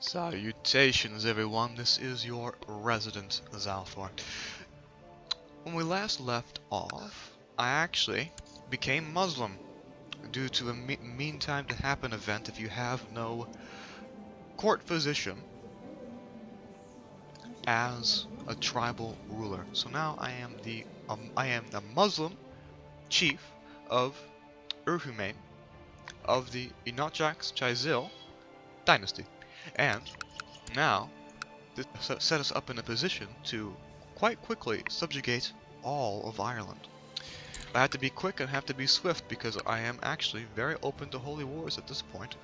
Salutations everyone, this is your resident Zalthor. When we last left off, I actually became Muslim due to a meantime to happen event. If you have no court physician as a tribal ruler. So now I am the Muslim chief of Urhumane of the Inochax Chizil dynasty. And now, this set us up in a position to quite quickly subjugate all of Ireland. I have to be quick and have to be swift because I am actually very open to holy wars at this point.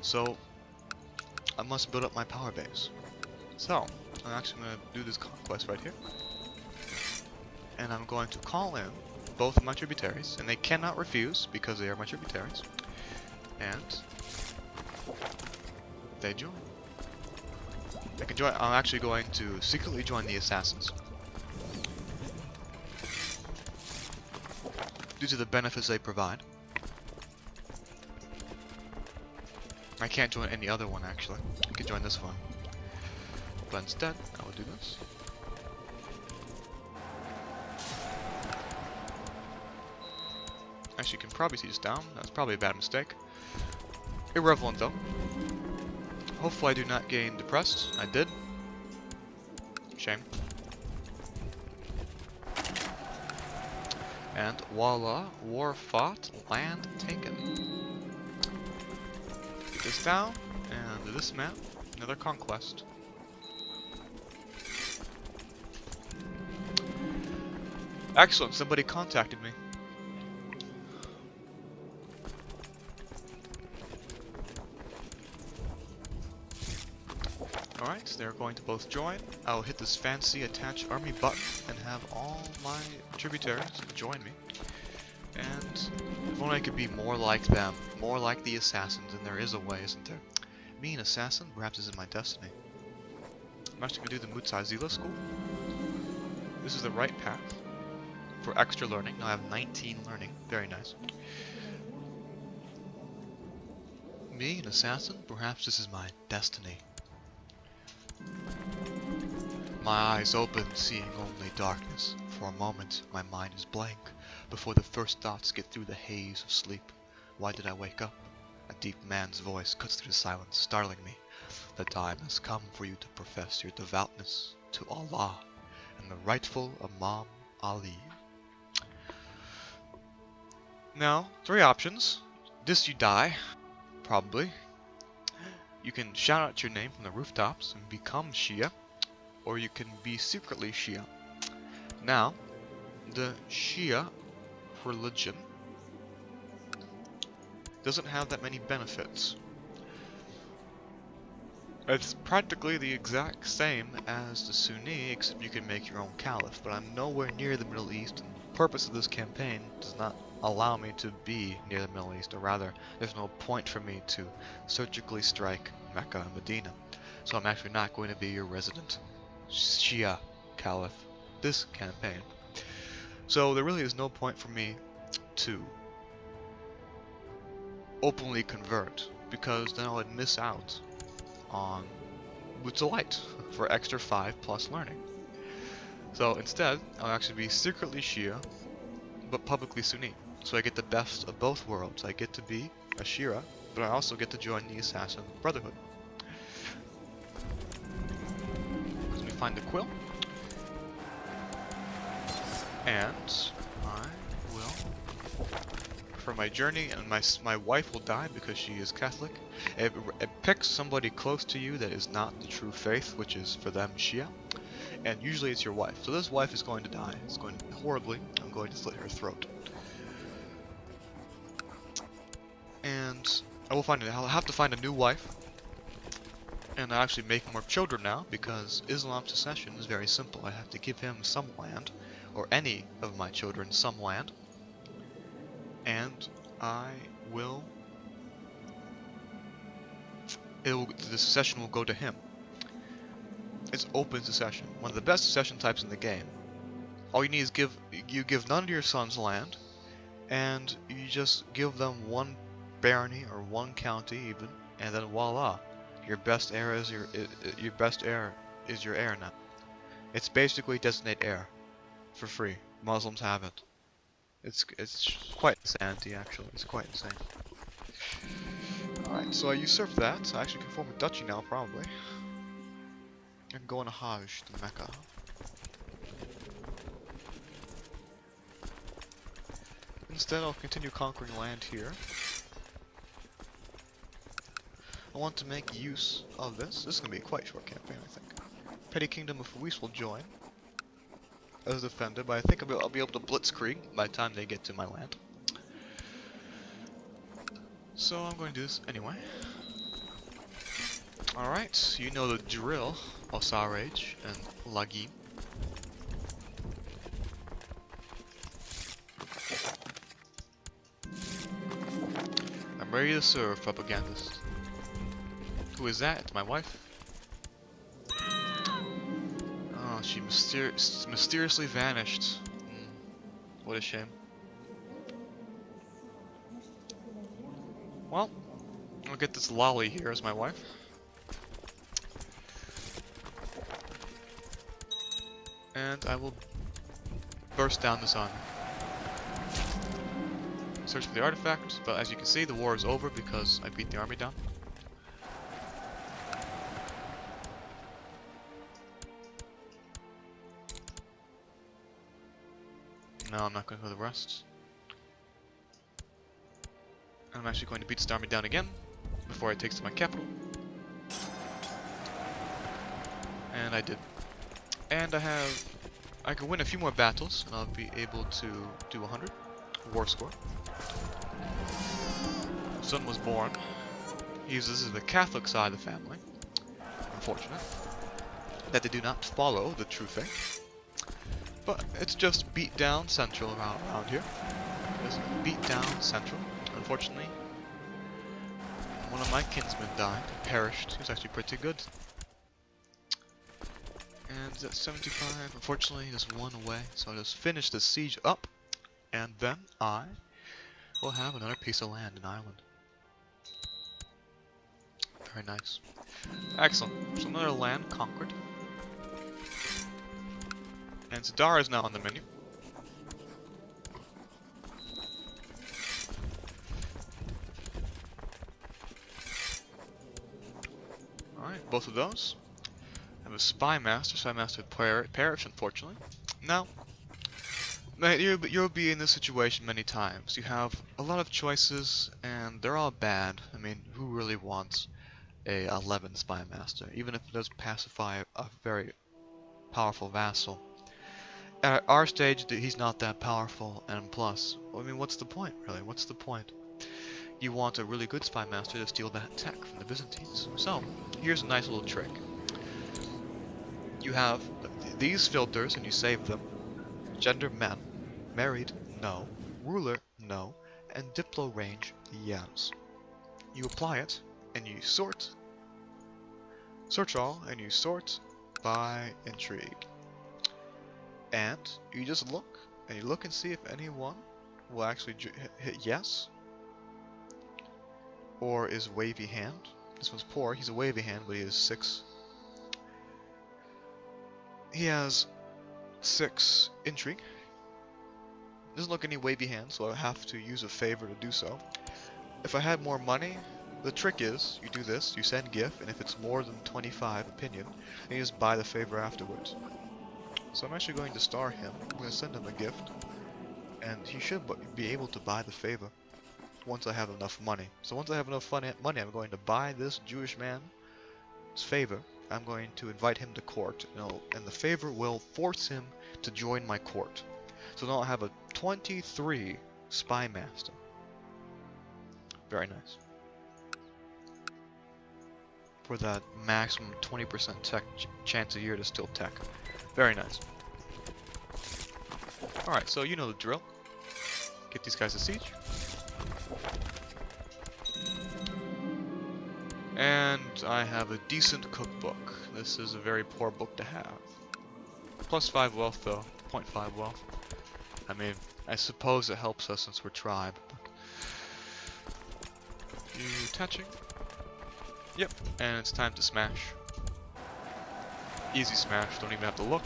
So, I must build up my power base. So, I'm actually going to do this conquest right here. And I'm going to call in both of my tributaries, and they cannot refuse because they are my tributaries. And they join. I can join. I'm actually going to secretly join the assassins due to the benefits they provide. I can't join any other one actually. I can join this one, but instead I will do this. Actually, you can probably see this down. That's probably a bad mistake. Irrelevant though. Hopefully I do not gain depressed. I did. Shame. And voila, war fought, land taken. Get this down, and this map, another conquest. Excellent, somebody contacted me. Alright, so they're going to both join. I'll hit this fancy attach army button and have all my tributaries join me. And if only I could be more like them, more like the assassins, and there is a way, isn't there? Me, an assassin, perhaps is in my destiny. I'm actually going to do the Mutsai Zila school. This is the right path for extra learning. Now I have 19 learning, very nice. Me, an assassin, perhaps this is my destiny. My eyes open, seeing only darkness. For a moment, my mind is blank, before the first thoughts get through the haze of sleep. Why did I wake up? A deep man's voice cuts through the silence, startling me. The time has come for you to profess your devoutness to Allah and the rightful Imam Ali. Now, 3 options. This you die, probably. You can shout out your name from the rooftops and become Shia, or you can be secretly Shia. Now, the Shia religion doesn't have that many benefits. It's practically the exact same as the Sunni, except you can make your own caliph, but I'm nowhere near the Middle East, and the purpose of this campaign does not allow me to be near the Middle East, or rather, there's no point for me to surgically strike Mecca and Medina. So I'm actually not going to be your resident Shia caliph this campaign. So there really is no point for me to openly convert, because then I would miss out on Light for extra 5+ learning. So instead, I'll actually be secretly Shia, but publicly Sunni. So I get the best of both worlds. I get to be a Shia, but I also get to join the Assassin Brotherhood. Let me find the quill. And I will, for my journey, and my wife will die because she is Catholic. It picks somebody close to you that is not the true faith, which is for them Shia. And usually it's your wife. So this wife is going to die. It's going to horribly. I'm going to slit her throat. And I'll have to find a new wife. And I actually make more children now, because Islam succession is very simple. I have to give him some land, or any of my children some land. And I will... the succession will go to him. It's open succession, one of the best succession types in the game. All you need is you give none of your sons land, and you just give them one barony or one county even, and then voila, Your best heir is your best heir is your heir now. It's basically designate heir for free. Muslims have it. It's quite insanity actually. It's quite insane. Alright, so I usurped that. I actually can form a duchy now probably. And go on a Hajj to Mecca. Instead, I'll continue conquering land here. I want to make use of this. This is going to be a quite short campaign, I think. Petty Kingdom of Ruiz will join as a defender, but I think I'll be able to blitzkrieg by the time they get to my land. So I'm going to do this anyway. Alright, you know the drill, Osarage and Lagim. I'm ready to serve, propagandist. Who is that? It's my wife? Oh, she mysteriously vanished. What a shame. Well, I'll get this lolly here as my wife. And I will burst down this army. Search for the artifact, but as you can see, the war is over because I beat the army down. No, I'm not going to go the rest. I'm actually going to beat this army down again before it takes to my capital. And I did. And I can win a few more battles, and I'll be able to do 100 war score. Son was born. This is the Catholic side of the family. Unfortunate that they do not follow the true faith. But it's just beat down central around here. It's beat down central. Unfortunately, one of my kinsmen died, perished. He was actually pretty good. And at 75, unfortunately, there's one away. So I'll just finish the siege up, and then I will have another piece of land in Ireland. Very nice. Excellent. So another land conquered. And Zadar is now on the menu. Alright, both of those. I have a Spy Master. Spy Master perished, unfortunately. Now, you'll be in this situation many times. You have a lot of choices, and they're all bad. I mean, who really wants a 11 Spy Master? Even if it does pacify a very powerful vassal. At our stage, he's not that powerful, and plus, I mean, what's the point, really? What's the point? You want a really good Spy Master to steal that tech from the Byzantines. So, here's a nice little trick. You have these filters, and you save them. Gender, men. Married, no. Ruler, no. And Diplo range, yes. You apply it, and you sort. Search all, and you sort by intrigue. And you just look, and you look and see if anyone will actually hit yes, or is wavy hand. This one's poor, he's a wavy hand, but he has 6. He has 6 intrigue. Doesn't look any wavy hand, so I have to use a favor to do so. If I had more money, the trick is, you do this, you send gift, and if it's more than 25 opinion, then you just buy the favor afterwards. So I'm actually going to star him. I'm going to send him a gift, and he should be able to buy the favor once I have enough money. So once I have enough money, I'm going to buy this Jewish man's favor. I'm going to invite him to court, and the favor will force him to join my court. So now I'll have a 23 Spy Master. Very nice. For that maximum 20% tech chance a year to steal tech. Very nice. Alright, so you know the drill. Get these guys to siege. And I have a decent cookbook. This is a very poor book to have. Plus 5 wealth though. 0.5 wealth. I mean, I suppose it helps us since we're tribe. But... You attaching. Yep, and it's time to smash. Easy smash, don't even have to look.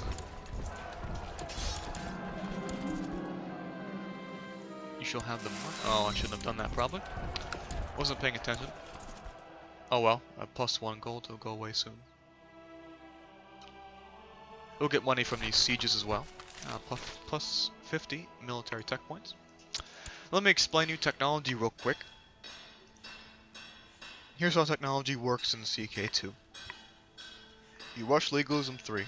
You shall have the money. Oh, I shouldn't have done that probably. Wasn't paying attention. Oh well, a +1 gold will go away soon. We'll get money from these sieges as well. Plus 50 military tech points. Let me explain you technology real quick. Here's how technology works in CK2. You rush Legalism 3,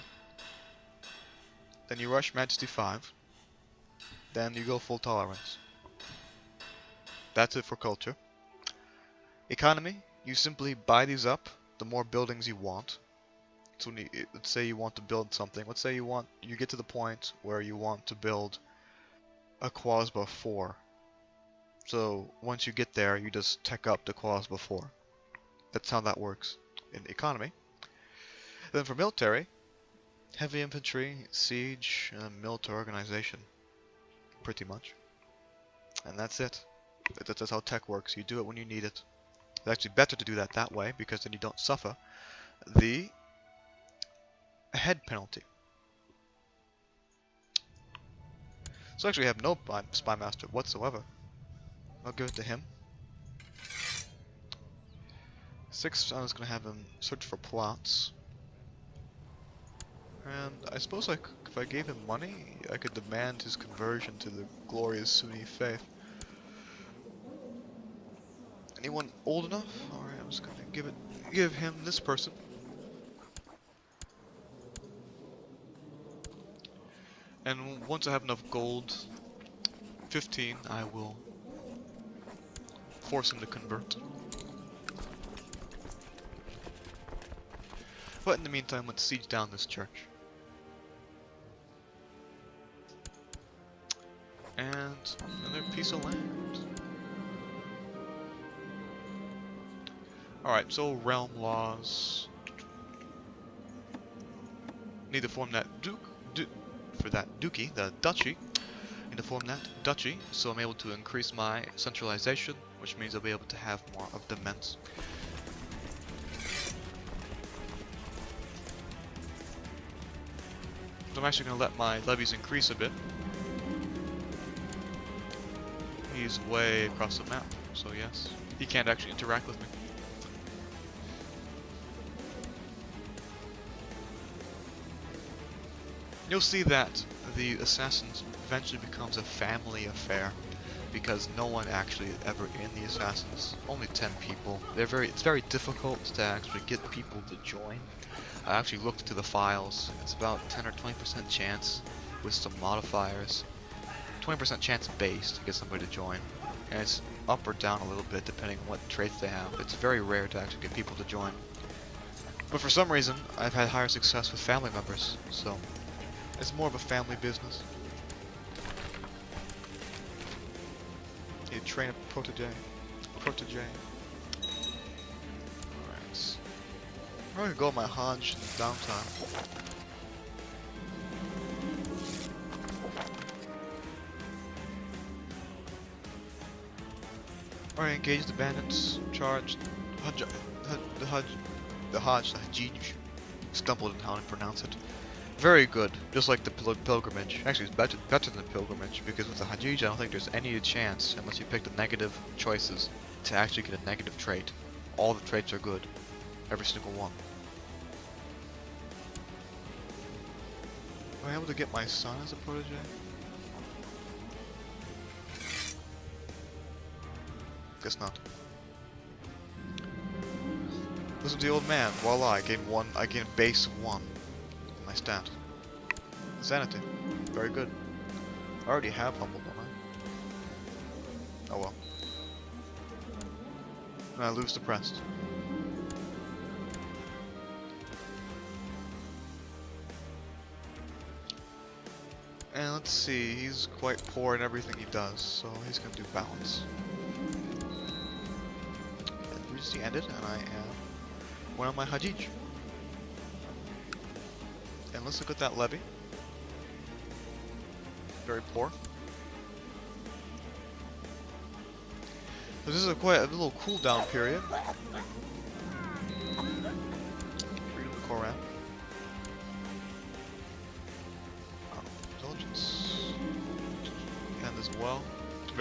then you rush Majesty 5, then you go full tolerance. That's it for culture. Economy, you simply buy these up, the more buildings you want. So let's say you want to build something. Let's say you get to the point where you want to build a Quasba 4. So once you get there, you just tech up the Quasba 4. That's how that works in economy. Then for military, heavy infantry, siege, and military organization. Pretty much. And that's it. That's how tech works. You do it when you need it. It's actually better to do that way, because then you don't suffer the head penalty. So actually I have no spy master whatsoever. I'll give it to him. 6, I was going to have him search for plots. And I suppose if I gave him money, I could demand his conversion to the glorious Sunni faith. Anyone old enough? Alright, I'm just going to give him this person. And once I have enough gold, 15, I will force him to convert. But in the meantime, let's siege down this church. And another piece of land. Alright, so realm laws. Need to form that duchy, the duchy. Need to form that duchy, so I'm able to increase my centralization, which means I'll be able to have more of the Ments. So I'm actually going to let my levies increase a bit. He's way across the map, so yes, he can't actually interact with me. You'll see that the Assassins eventually becomes a family affair, because no one actually ever in the Assassins, only 10 people. It's very difficult to actually get people to join. I actually looked into the files. It's about 10 or 20% chance with some modifiers. 20% chance base to get somebody to join. And it's up or down a little bit depending on what traits they have. It's very rare to actually get people to join. But for some reason, I've had higher success with family members, so it's more of a family business. You train a protege. Alright. I'm gonna go with my Hodge in the downtime. Alright, engage the bandits. Charge. The Hajij. Stumbled in how to pronounce it. Very good, just like the pilgrimage. Actually, it's better than the pilgrimage, because with the Hajij, I don't think there's any chance, unless you pick the negative choices, to actually get a negative trait. All the traits are good. Every single one. Am I able to get my son as a protege? Guess not. Listen to the old man. Voila, I gained base 1. My stat. Sanity. Very good. I already have humble, don't I? Oh well. And I lose depressed. And let's see, he's quite poor in everything he does, so he's gonna do balance. And Regency ended, and I am one of my Hajij. And let's look at that levy. Very poor. So this is quite a little cooldown period.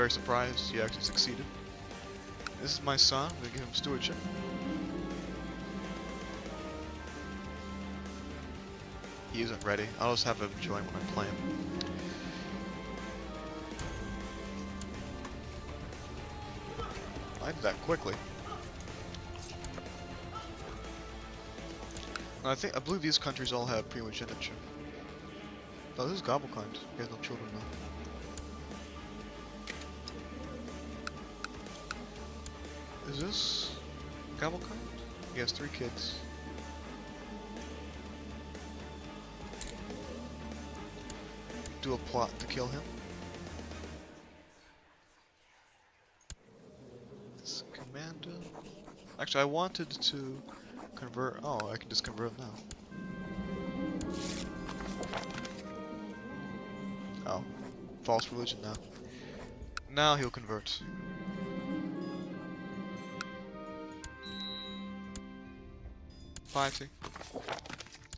very surprised he actually succeeded. This is my son. I'm gonna give him stewardship. He isn't ready. I'll just have him join when I'm playing. I did that quickly. I believe these countries all have primogeniture. Oh, this is Gobblekind. He has no children now. Is this Gobblekind? He has 3 kids. Do a plot to kill him. This commander. Actually, I wanted to convert. Oh, I can just convert now. Oh, false religion now. Now he'll convert. Piety.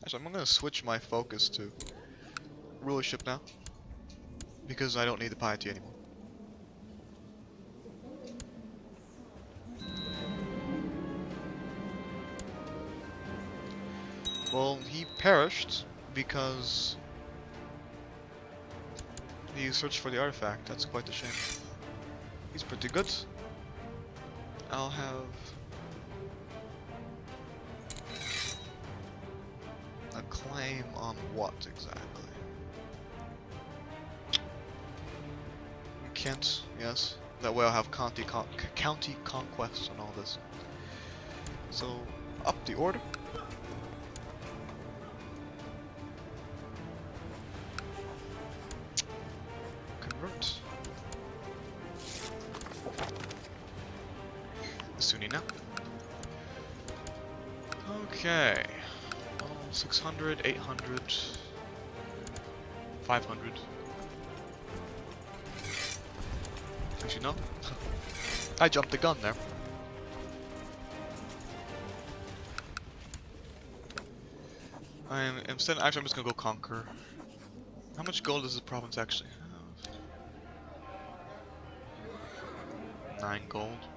Actually, I'm gonna switch my focus to rulership now, because I don't need the piety anymore. Well, he perished because he searched for the artifact. That's quite a shame. He's pretty good. I'll have a claim on what exactly? Kent, yes. That way I'll have county conquest and all this. So, up the order. Convert. Sunni now. Okay. 600, 800, 500. Actually, no. I jumped the gun there. Actually, I'm just gonna go conquer. How much gold does this province actually have? 9 gold.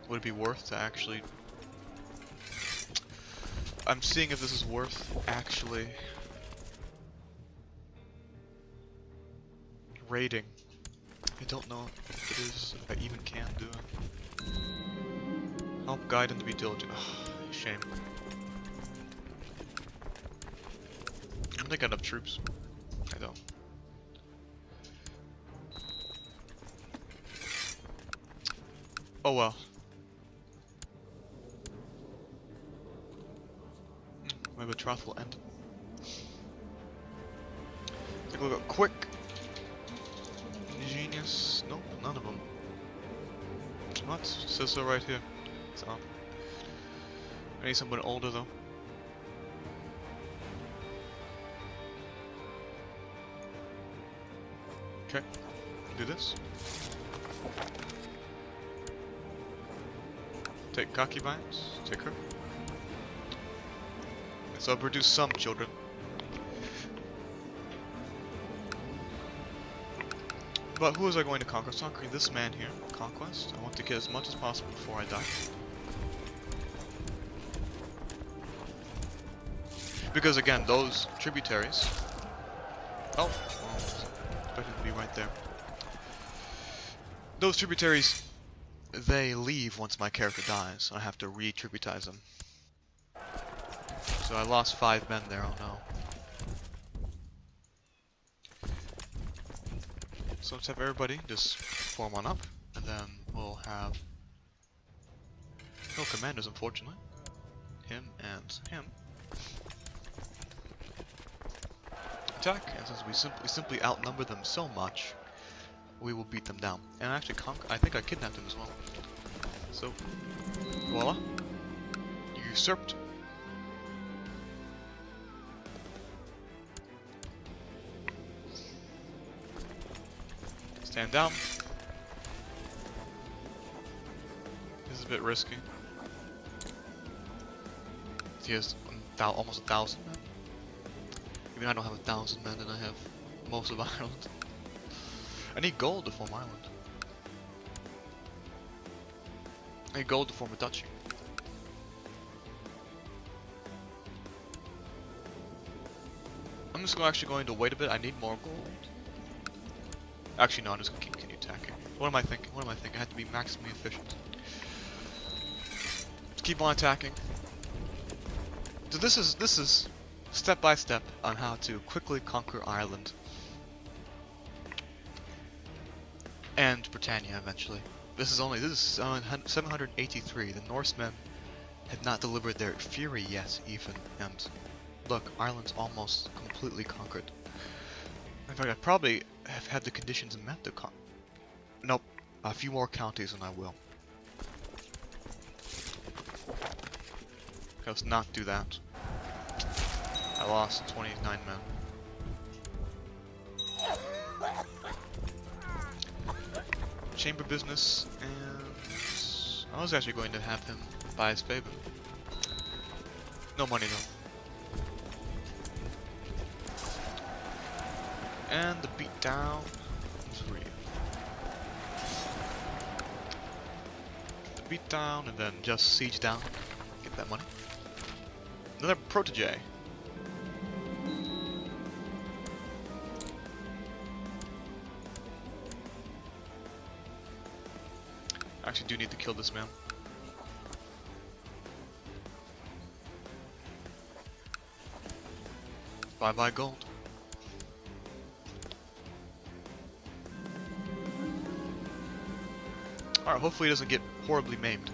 Would it be worth to actually... I'm seeing if this is worth actually raiding. I don't know if it is, if I even can do it. Help guide and to be diligent. Ugh, shame. I don't think I have enough troops. I don't. Oh well. My betrothal will end. Take a look at quick. Genius. Nope, none of them. What? It says so right here. So I need someone older though. Okay. Do this. Take concubines. Take her. So I'll produce some children. But who was I going to conquer? So conquering this man here. Conquest. I want to get as much as possible before I die. Because again, those tributaries... Oh, expected to be right there. Those tributaries, they leave once my character dies. I have to re-tributize them. So I lost 5 men there, oh no. So let's have everybody just form on up, and then we'll have no commanders, unfortunately. Him and him. Attack, and since we simply outnumber them so much, we will beat them down. And actually, I think I kidnapped him as well. So, voila, usurped. Stand down. This is a bit risky. He has almost 1,000 men. I mean, I don't have 1,000 men, and I have most of Ireland. I need gold to form Ireland. a gold to form a duchy. I'm just actually going to wait a bit. I need more gold. Actually, no, I'm just going to continue attacking. What am I thinking? What am I thinking? I have to be maximally efficient. Just keep on attacking. So this is step by step on how to quickly conquer Ireland. And Britannia eventually. This is 783. The Norsemen have not delivered their fury yet, even. And look, Ireland's almost completely conquered. In fact, I probably have had the conditions met to Nope, a few more counties and I will. Let's not do that. I lost 29 men. Chamber business, and I was actually going to have him buy his favor. No money though. And the beat down 3. The beat down and then just siege down. Get that money. Another protege. I actually do need to kill this man. Bye bye gold. Alright, hopefully he doesn't get horribly maimed.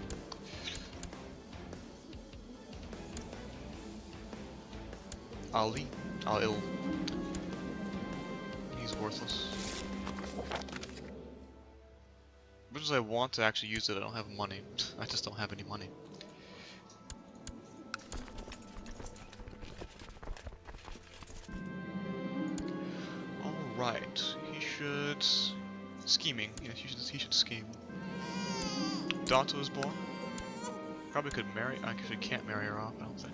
Ali. Al-Il. He's worthless. Because I want to actually use it, I don't have money. I just don't have any money. Alright, he should... Scheming. Yeah, he should scheme. Daughter was born. Probably could marry. I actually can't marry her off, I don't think.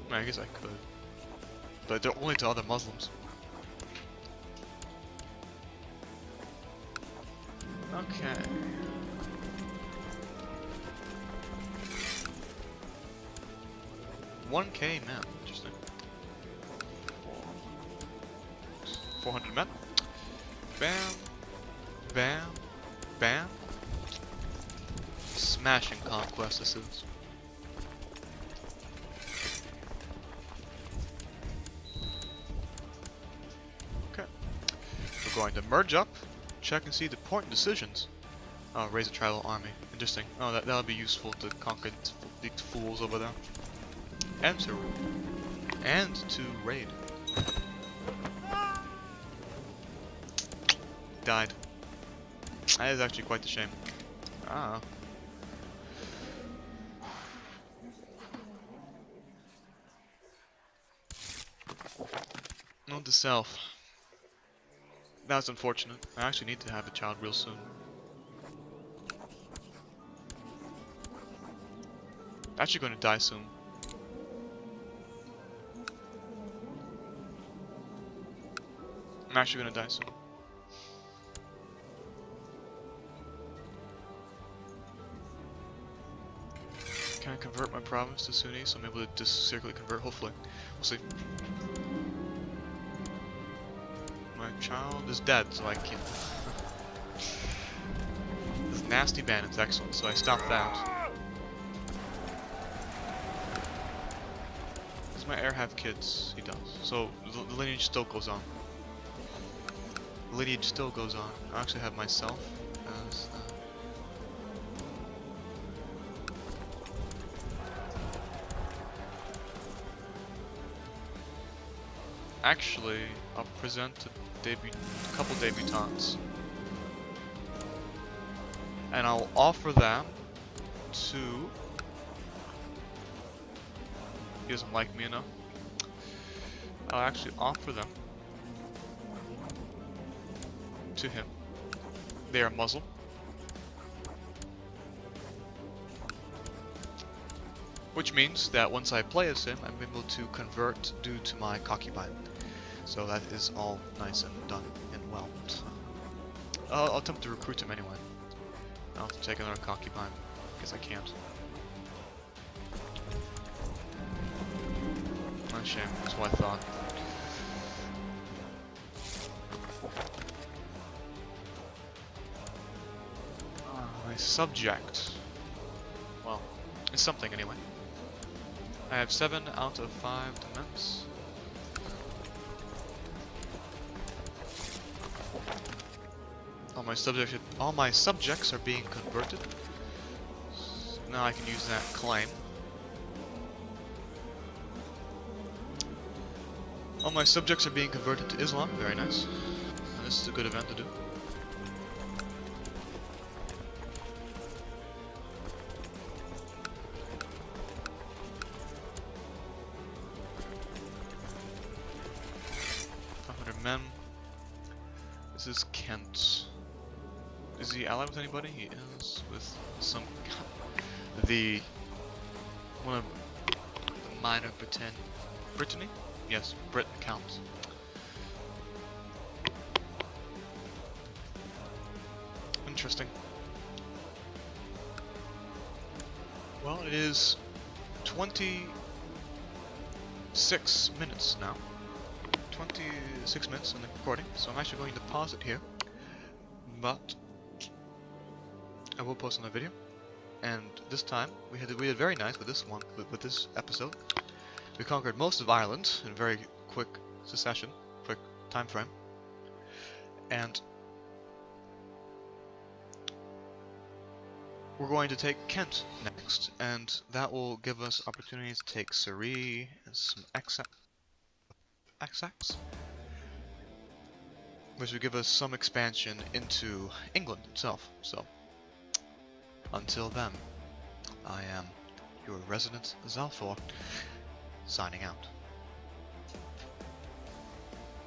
I guess I could. But they're only to other Muslims. Okay. $1K men. Interesting. 400 men. Bam. Bam. Bam. Smashing conquest this is. Okay. We're going to merge up, check and see the important decisions. Oh, raise a tribal army. Interesting. Oh, that'll be useful to conquer the fools over there. And to raid. Died. That is actually quite a shame. Ah. Note to self. That's unfortunate. I actually need to have a child real soon. Actually going to die soon. I'm actually going to die soon. Can I convert my province to Sunni so I'm able to just circularly convert? Hopefully. We'll see. My child is dead, so I can't. This nasty bandit's excellent, so I stopped that. Does my heir have kids? He does. So the lineage still goes on. The lineage still goes on. I actually have myself as Actually, I'll present a couple debutantes. And I'll offer them to... He doesn't like me enough. I'll actually offer them to him. They are Muslim. Which means that once I play as him, I'm able to convert due to my concubine. So that is all nice and done and well. So, I'll attempt to recruit him anyway. I'll have to take another concubine. Guess I can't. Not a shame, that's what I thought. My subject. Well, it's something anyway. I have 7 out of 5 dements. All my subjects are being converted. So now I can use that claim. All my subjects are being converted to Islam. Very nice. And this is a good event to do. Men. This is Kent. Is he allied with anybody? He is with some one of the minor Brittany? Yes, Britain counts. Interesting. Well, it is 26 minutes now. 26 minutes on the recording, so I'm actually going to pause it here, but I will post another video. And this time we did very nice with this one, with this episode. We conquered most of Ireland in a very quick succession, quick time frame, and we're going to take Kent next, and that will give us opportunities to take Surrey and some Essex, which will give us some expansion into England itself. So, until then, I am your resident Zalfor, signing out.